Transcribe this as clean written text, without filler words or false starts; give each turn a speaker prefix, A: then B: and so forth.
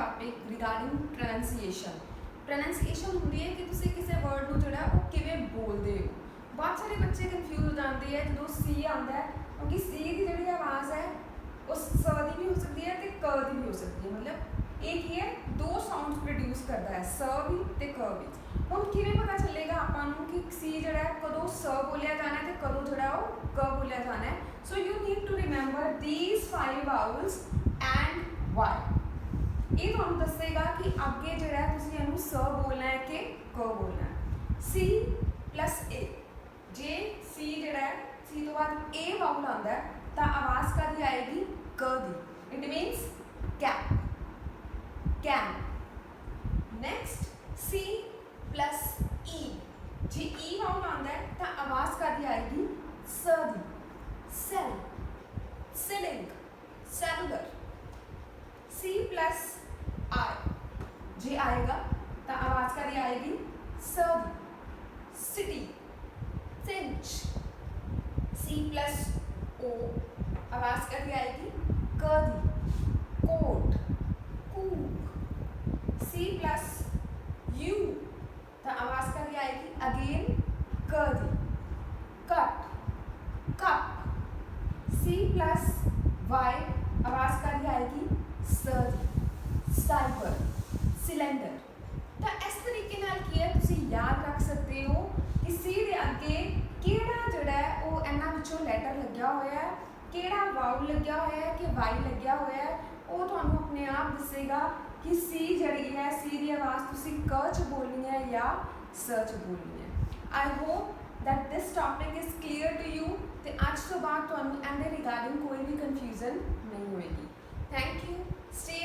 A: Topic regarding प्रोनंसीएशन। प्रोनंसीएशन होंदी है कि तुसीं किसी वर्ड नूं जिहड़ा ओह किवें बोलदे हो। बहुत सारे बच्चे कन्फ्यूज हो जाते हैं जो सी आता है, क्योंकि सी की जिहड़ी आवाज़ है वो स की भी हो सकती है तो क की भी हो सकती है। मतलब एक ही है, दो साउंड्स प्रोड्यूस करता है, स भी ते क भी। हुण किवें पता चलेगा आपां नूं कि सी जिहड़ा है कदों स बोलिया जाना है ते कदों जिहड़ा वो क बोलिया जाना है। So you need to remember these 5 vowels and Y. ये तुहानूं दस्सेगा कि अगे जिहड़ा है तुसीं इहनूं स बोलना है कि क बोलना है। सी प्लस ए, जे सी जिहड़ा है सी तो बाद ए वाउल आंदा है तो आवाज़ कादी आएगी क दी। It means cap, can. Next C plus E, जे ई वाउल आंदा है तो आवाज़ कादी आएगी स दी। Cell, ceiling, cellular. C plus I, जे आएगा तो आवाज़ कादी आएगी स दी। सिटी, सिंच। सी प्लस ओ, आवाज़ कादी आएगी क दी। कोट, कूक। सी प्लस यू तो आवाज़ कादी आएगी अगेन क दी। Cut, cup. C plus Y, आवाज़ कादी आएगी स दी। Cyber, cylinder. तो इस तरीके नाल की है तुसीं याद रख सकते हो कि सी दे अगे किहड़ा जिहड़ा है वो इन्हां विचों लैटर लग्या होया है, किहड़ा वाउल लग्या होया है कि वाई लग्या होया है, वो तुहानूं अपने आप दस्सेगा कि सी जिहड़ी है सी दी आवाज़ तुसीं क च बोलनी है या स च बोलनी है। I hope that this topic is clear to you. तो अज तो बाद तुहानूं इहदे रिगार्डिंग कोई भी कन्फ्यूजन नहीं होएगी। Thank you. स्टे